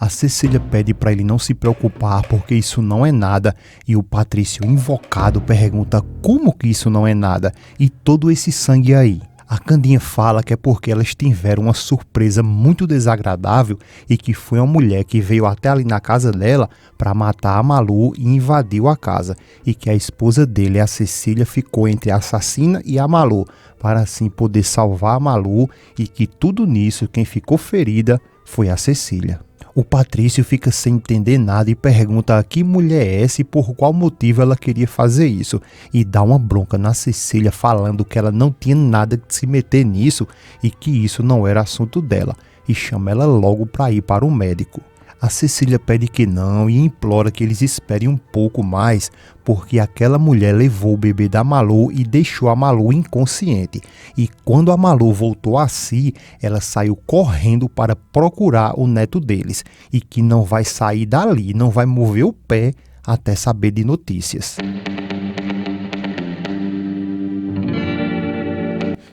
A Cecília pede para ele não se preocupar porque isso não é nada e o Patrício, invocado, pergunta como que isso não é nada e todo esse sangue aí. A Candinha fala que é porque elas tiveram uma surpresa muito desagradável e que foi uma mulher que veio até ali na casa dela para matar a Malu e invadiu a casa e que a esposa dele, a Cecília, ficou entre a assassina e a Malu para assim poder salvar a Malu e que tudo nisso quem ficou ferida foi a Cecília. O Patrício fica sem entender nada e pergunta a que mulher é essa e por qual motivo ela queria fazer isso. E dá uma bronca na Cecília falando que ela não tinha nada de se meter nisso e que isso não era assunto dela. E chama ela logo para ir para o médico. A Cecília pede que não e implora que eles esperem um pouco mais, porque aquela mulher levou o bebê da Malu e deixou a Malu inconsciente. E quando a Malu voltou a si, ela saiu correndo para procurar o neto deles e que não vai sair dali, não vai mover o pé até saber de notícias.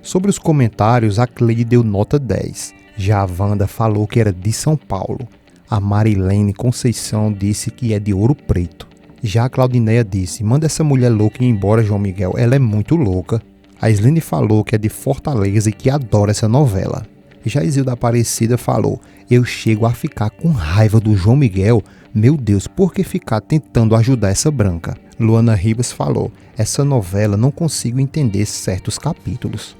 Sobre os comentários, a Cleide deu nota 10. Já a Wanda falou que era de São Paulo. A Marilene Conceição disse que é de Ouro Preto. Já a Claudineia disse, manda essa mulher louca ir embora, João Miguel, ela é muito louca. A Islene falou que é de Fortaleza e que adora essa novela. Já a Isilda Aparecida falou, eu chego a ficar com raiva do João Miguel, meu Deus, por que ficar tentando ajudar essa branca? Luana Ribas falou, essa novela não consigo entender certos capítulos.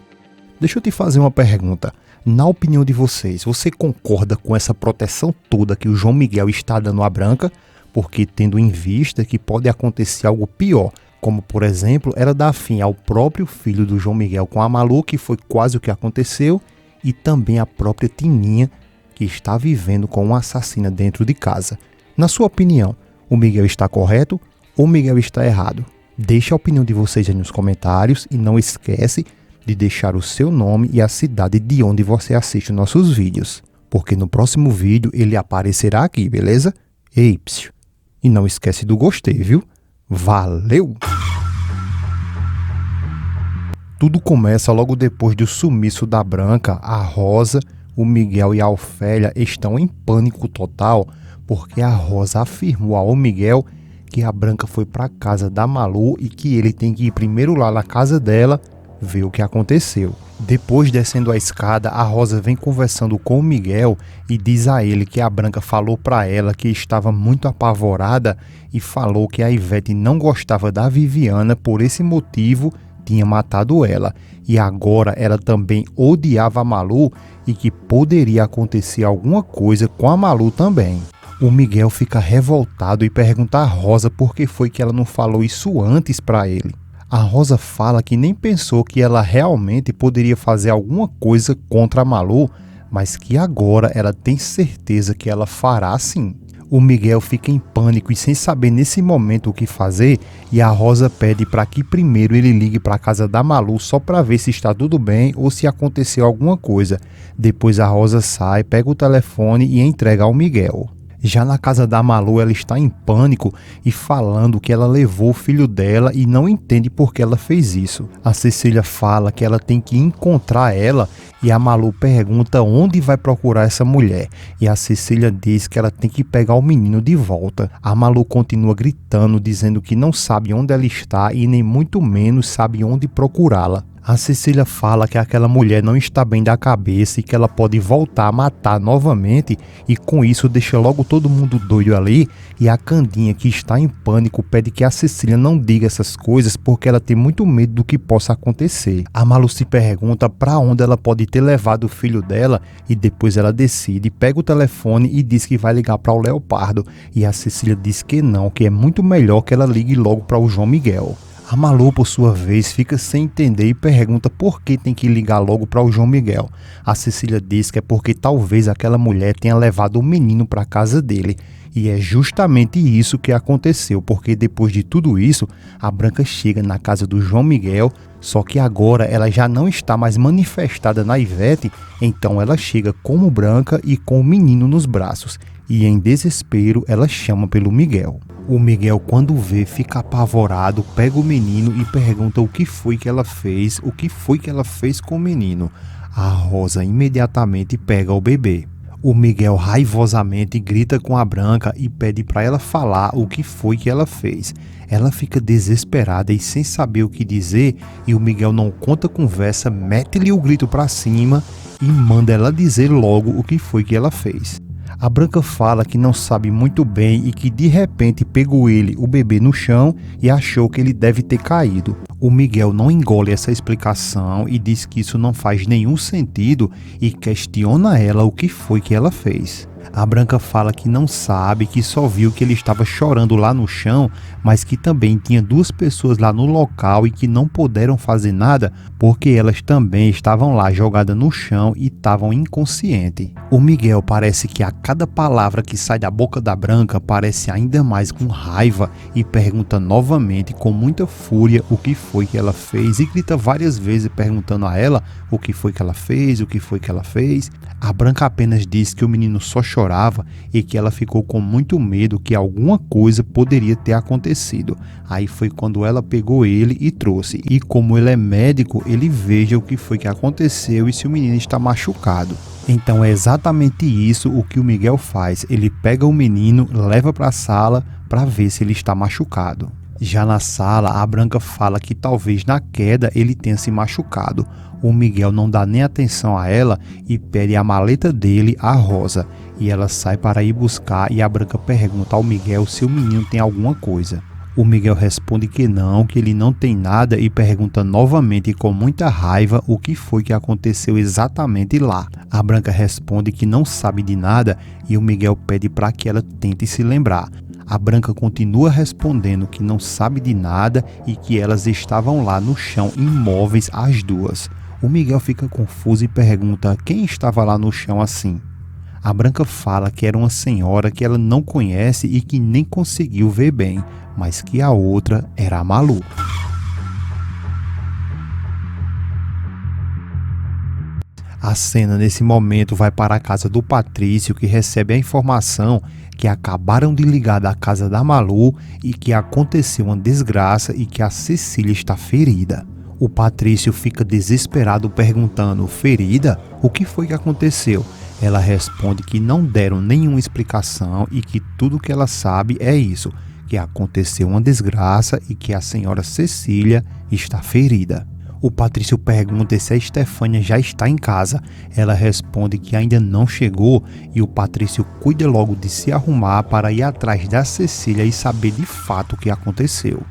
Deixa eu te fazer uma pergunta. Na opinião de vocês, você concorda com essa proteção toda que o João Miguel está dando à Branca? Porque tendo em vista que pode acontecer algo pior, como por exemplo, ela dar fim ao próprio filho do João Miguel com a Malu, que foi quase o que aconteceu, e também a própria Tininha, que está vivendo com uma assassina dentro de casa. Na sua opinião, o Miguel está correto ou o Miguel está errado? Deixe a opinião de vocês aí nos comentários e não esquece de deixar o seu nome e a cidade de onde você assiste nossos vídeos, porque no próximo vídeo ele aparecerá aqui, beleza? Ei, psiu. E não esquece do gostei, viu? Valeu! Tudo começa logo depois do sumiço da Branca. A Rosa, o Miguel e a Ofélia estão em pânico total, porque a Rosa afirmou ao Miguel que a Branca foi para a casa da Malu e que ele tem que ir primeiro lá na casa dela ver o que aconteceu. Depois, descendo a escada, a Rosa vem conversando com o Miguel e diz a ele que a Branca falou para ela que estava muito apavorada e falou que a Ivete não gostava da Viviana, por esse motivo tinha matado ela. E agora ela também odiava a Malu e que poderia acontecer alguma coisa com a Malu também. O Miguel fica revoltado e pergunta a Rosa por que foi que ela não falou isso antes para ele. A Rosa fala que nem pensou que ela realmente poderia fazer alguma coisa contra a Malu, mas que agora ela tem certeza que ela fará sim. O Miguel fica em pânico e sem saber nesse momento o que fazer, e a Rosa pede para que primeiro ele ligue para a casa da Malu só para ver se está tudo bem ou se aconteceu alguma coisa. Depois a Rosa sai, pega o telefone e entrega ao Miguel. Já na casa da Malu, ela está em pânico e falando que ela levou o filho dela e não entende por que ela fez isso. A Cecília fala que ela tem que encontrar ela e a Malu pergunta onde vai procurar essa mulher. E a Cecília diz que ela tem que pegar o menino de volta. A Malu continua gritando, dizendo que não sabe onde ela está e nem muito menos sabe onde procurá-la. A Cecília fala que aquela mulher não está bem da cabeça e que ela pode voltar a matar novamente, e com isso deixa logo todo mundo doido ali. E a Candinha, que está em pânico, pede que a Cecília não diga essas coisas porque ela tem muito medo do que possa acontecer. A Malu se pergunta para onde ela pode ter levado o filho dela e depois ela decide, pega o telefone e diz que vai ligar para o Leopardo, e a Cecília diz que não, que é muito melhor que ela ligue logo para o João Miguel. A Malu, por sua vez, fica sem entender e pergunta por que tem que ligar logo para o João Miguel. A Cecília diz que é porque talvez aquela mulher tenha levado o menino para a casa dele. E é justamente isso que aconteceu, porque depois de tudo isso, a Branca chega na casa do João Miguel, só que agora ela já não está mais manifestada na Ivete, então ela chega como Branca e com o menino nos braços. E em desespero ela chama pelo Miguel. O Miguel, quando vê, fica apavorado, pega o menino e pergunta o que foi que ela fez, o que foi que ela fez com o menino. A Rosa imediatamente pega o bebê. O Miguel raivosamente grita com a Branca e pede para ela falar o que foi que ela fez. Ela fica desesperada e sem saber o que dizer, e o Miguel não conta conversa, mete-lhe o grito para cima e manda ela dizer logo o que foi que ela fez. A Branca fala que não sabe muito bem e que de repente pegou ele, o bebê, no chão e achou que ele deve ter caído. O Miguel não engole essa explicação e diz que isso não faz nenhum sentido e questiona ela o que foi que ela fez. A Branca fala que não sabe, que só viu que ele estava chorando lá no chão, mas que também tinha duas pessoas lá no local e que não puderam fazer nada porque elas também estavam lá jogadas no chão e estavam inconscientes. O Miguel parece que a cada palavra que sai da boca da Branca parece ainda mais com raiva e pergunta novamente com muita fúria o que foi que ela fez e grita várias vezes perguntando a ela o que foi que ela fez, o que foi que ela fez. A Branca apenas diz que o menino só chorava e que ela ficou com muito medo que alguma coisa poderia ter acontecido. Aí foi quando ela pegou ele e trouxe. E como ele é médico, ele veja o que foi que aconteceu e se o menino está machucado. Então é exatamente isso o que o Miguel faz. Ele pega o menino, leva para a sala para ver se ele está machucado. Já na sala, a Branca fala que talvez na queda ele tenha se machucado. O Miguel não dá nem atenção a ela e pede a maleta dele, a Rosa. E ela sai para ir buscar e a Branca pergunta ao Miguel se o menino tem alguma coisa. O Miguel responde que ele não tem nada e pergunta novamente com muita raiva o que foi que aconteceu exatamente lá. A Branca responde que não sabe de nada e o Miguel pede para que ela tente se lembrar. A Branca continua respondendo que não sabe de nada e que elas estavam lá no chão imóveis as duas. O Miguel fica confuso e pergunta quem estava lá no chão assim. A Branca fala que era uma senhora que ela não conhece e que nem conseguiu ver bem, mas que a outra era a Malu. A cena nesse momento vai para a casa do Patrício, que recebe a informação que acabaram de ligar da casa da Malu e que aconteceu uma desgraça e que a Cecília está ferida. O Patrício fica desesperado perguntando: ferida? O que foi que aconteceu? Ela responde que não deram nenhuma explicação e que tudo que ela sabe é isso, que aconteceu uma desgraça e que a senhora Cecília está ferida. O Patrício pergunta se a Estefânia já está em casa. Ela responde que ainda não chegou e o Patrício cuida logo de se arrumar para ir atrás da Cecília e saber de fato o que aconteceu.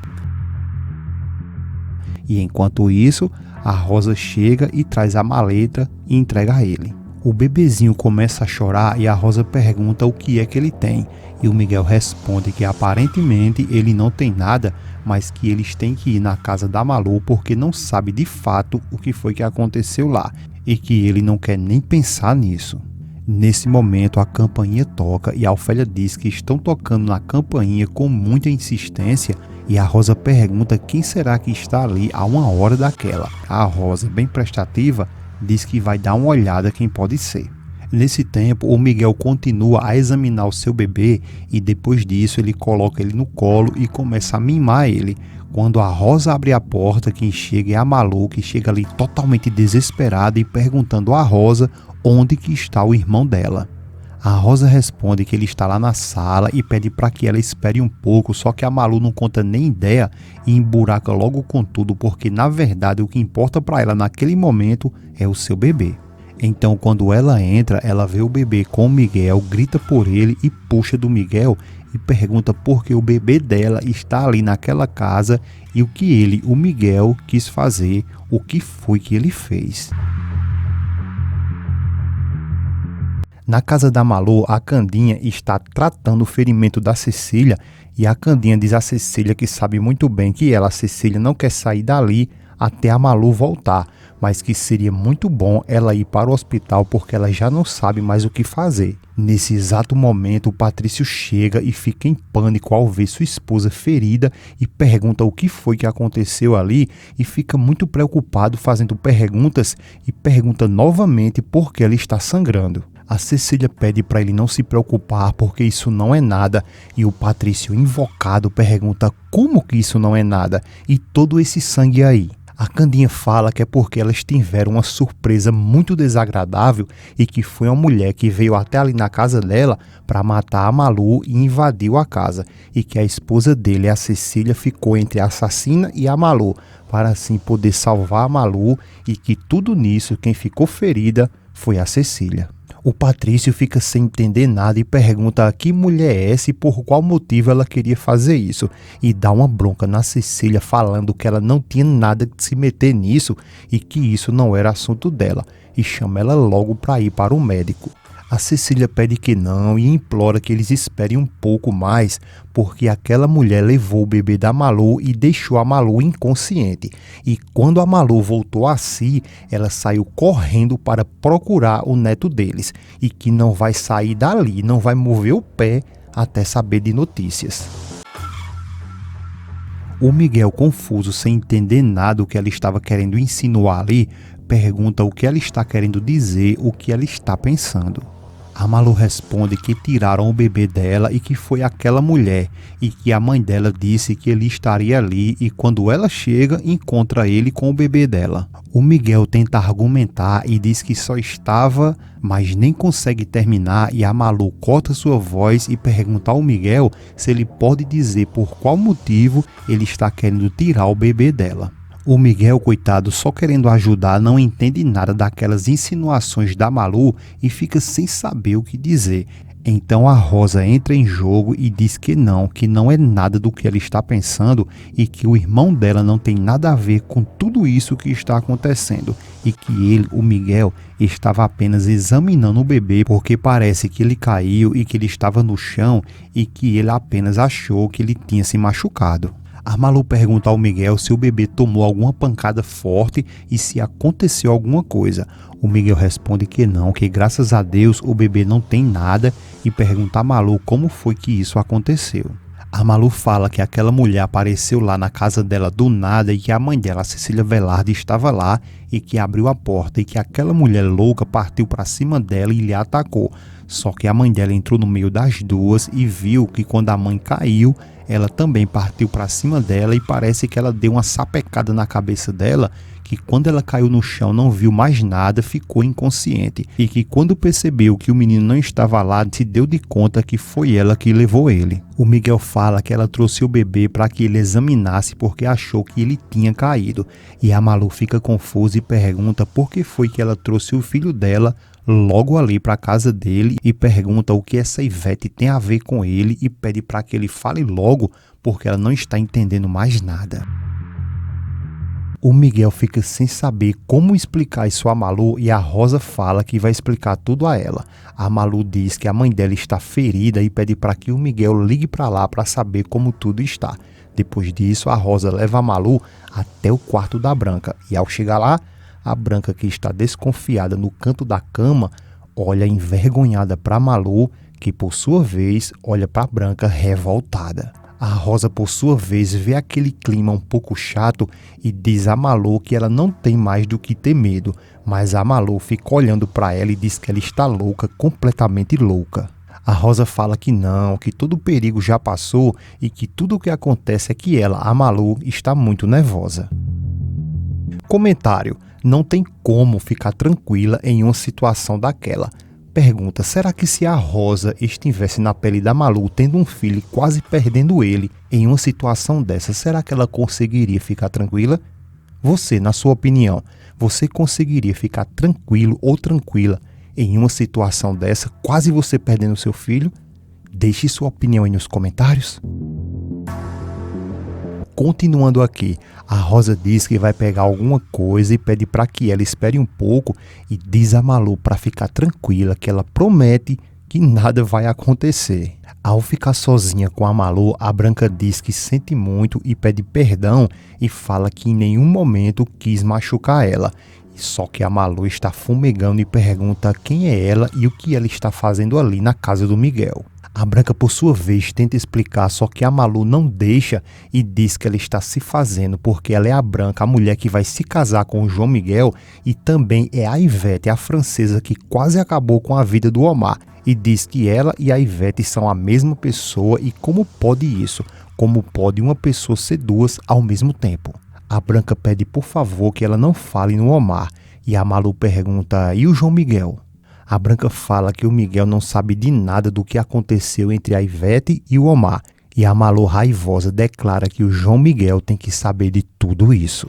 E enquanto isso, a Rosa chega e traz a maleta e entrega a ele. O bebezinho começa a chorar e a Rosa pergunta o que é que ele tem. E o Miguel responde que aparentemente ele não tem nada, mas que eles têm que ir na casa da Malu porque não sabe de fato o que foi que aconteceu lá e que ele não quer nem pensar nisso. Nesse momento a campainha toca e a Ofélia diz que estão tocando na campainha com muita insistência e a Rosa pergunta quem será que está ali a uma hora daquela. A Rosa, bem prestativa, diz que vai dar uma olhada quem pode ser. Nesse tempo, o Miguel continua a examinar o seu bebê e depois disso ele coloca ele no colo e começa a mimar ele. Quando a Rosa abre a porta, quem chega é a Malu, que chega ali totalmente desesperada e perguntando a Rosa onde que está o irmão dela. A Rosa responde que ele está lá na sala e pede para que ela espere um pouco, só que a Malu não conta nem ideia e emburaca logo com tudo, porque na verdade o que importa para ela naquele momento é o seu bebê. Então quando ela entra, ela vê o bebê com o Miguel, grita por ele e puxa do Miguel e pergunta por que o bebê dela está ali naquela casa e o que ele, o Miguel, quis fazer, o que foi que ele fez. Na casa da Malu, a Candinha está tratando o ferimento da Cecília e a Candinha diz a Cecília que sabe muito bem que ela, a Cecília, não quer sair dali até a Malu voltar, mas que seria muito bom ela ir para o hospital porque ela já não sabe mais o que fazer. Nesse exato momento, o Patrício chega e fica em pânico ao ver sua esposa ferida e pergunta o que foi que aconteceu ali e fica muito preocupado fazendo perguntas e pergunta novamente por que ela está sangrando. A Cecília pede para ele não se preocupar porque isso não é nada e o Patrício, invocado, pergunta como que isso não é nada e todo esse sangue aí. A Candinha fala que é porque elas tiveram uma surpresa muito desagradável e que foi uma mulher que veio até ali na casa dela para matar a Malu e invadiu a casa, e que a esposa dele, a Cecília, ficou entre a assassina e a Malu para assim poder salvar a Malu, e que tudo nisso quem ficou ferida foi a Cecília. O Patrício fica sem entender nada e pergunta que mulher é essa e por qual motivo ela queria fazer isso, e dá uma bronca na Cecília falando que ela não tinha nada de se meter nisso e que isso não era assunto dela, e chama ela logo para ir para o médico. A Cecília pede que não e implora que eles esperem um pouco mais, porque aquela mulher levou o bebê da Malu e deixou a Malu inconsciente. E quando a Malu voltou a si, ela saiu correndo para procurar o neto deles, e que não vai sair dali, não vai mover o pé até saber de notícias. O Miguel, confuso, sem entender nada do que ela estava querendo insinuar ali, pergunta o que ela está querendo dizer, o que ela está pensando. A Malu responde que tiraram o bebê dela e que foi aquela mulher, e que a mãe dela disse que ele estaria ali, e quando ela chega, encontra ele com o bebê dela. O Miguel tenta argumentar e diz que só estava, mas nem consegue terminar, e a Malu corta sua voz e pergunta ao Miguel se ele pode dizer por qual motivo ele está querendo tirar o bebê dela. O Miguel, coitado, só querendo ajudar, não entende nada daquelas insinuações da Malu e fica sem saber o que dizer. Então a Rosa entra em jogo e diz que não é nada do que ela está pensando, e que o irmão dela não tem nada a ver com tudo isso que está acontecendo, e que ele, o Miguel, estava apenas examinando o bebê porque parece que ele caiu e que ele estava no chão, e que ele apenas achou que ele tinha se machucado. A Malu pergunta ao Miguel se o bebê tomou alguma pancada forte e se aconteceu alguma coisa. O Miguel responde que não, que graças a Deus o bebê não tem nada, e pergunta a Malu como foi que isso aconteceu. A Malu fala que aquela mulher apareceu lá na casa dela do nada, e que a mãe dela, a Cecília Velarde, estava lá e que abriu a porta, e que aquela mulher louca partiu para cima dela e lhe atacou. Só que a mãe dela entrou no meio das duas e viu que quando a mãe caiu, ela também partiu para cima dela, e parece que ela deu uma sapecada na cabeça dela, que quando ela caiu no chão não viu mais nada, ficou inconsciente, e que quando percebeu que o menino não estava lá, se deu de conta que foi ela que levou ele. O Miguel fala que ela trouxe o bebê para que ele examinasse porque achou que ele tinha caído, e a Malu fica confusa e pergunta por que foi que ela trouxe o filho dela logo ali para a casa dele, e pergunta o que essa Ivete tem a ver com ele, e pede para que ele fale logo porque ela não está entendendo mais nada. O Miguel fica sem saber como explicar isso a Malu, e a Rosa fala que vai explicar tudo a ela. A Malu diz que a mãe dela está ferida e pede para que o Miguel ligue para lá para saber como tudo está. Depois disso, a Rosa leva a Malu até o quarto da Branca, e ao chegar lá, a Branca, que está desconfiada no canto da cama, olha envergonhada para Malu, que por sua vez olha para Branca revoltada. A Rosa, por sua vez, vê aquele clima um pouco chato e diz a Malu que ela não tem mais do que ter medo, mas a Malu fica olhando para ela e diz que ela está louca, completamente louca. A Rosa fala que não, que todo o perigo já passou e que tudo o que acontece é que ela, a Malu, está muito nervosa. Comentário: não tem como ficar tranquila em uma situação daquela. Pergunta: será que se a Rosa estivesse na pele da Malu, tendo um filho e quase perdendo ele, em uma situação dessa, será que ela conseguiria ficar tranquila? Você, na sua opinião, você conseguiria ficar tranquilo ou tranquila em uma situação dessa, quase você perdendo seu filho? Deixe sua opinião aí nos comentários. Continuando aqui, a Rosa diz que vai pegar alguma coisa e pede para que ela espere um pouco, e diz a Malu para ficar tranquila, que ela promete que nada vai acontecer. Ao ficar sozinha com a Malu, a Branca diz que sente muito e pede perdão, e fala que em nenhum momento quis machucar ela. Só que a Malu está fumegando e pergunta quem é ela e o que ela está fazendo ali na casa do Miguel. A Branca, por sua vez, tenta explicar, só que a Malu não deixa e diz que ela está se fazendo porque ela é a Branca, a mulher que vai se casar com o João Miguel, e também é a Ivete, a francesa que quase acabou com a vida do Omar, e diz que ela e a Ivete são a mesma pessoa, e como pode isso? Como pode uma pessoa ser duas ao mesmo tempo? A Branca pede por favor que ela não fale no Omar. E a Malu pergunta: e o João Miguel? A Branca fala que o Miguel não sabe de nada do que aconteceu entre a Ivete e o Omar. E a Malu raivosa declara que o João Miguel tem que saber de tudo isso.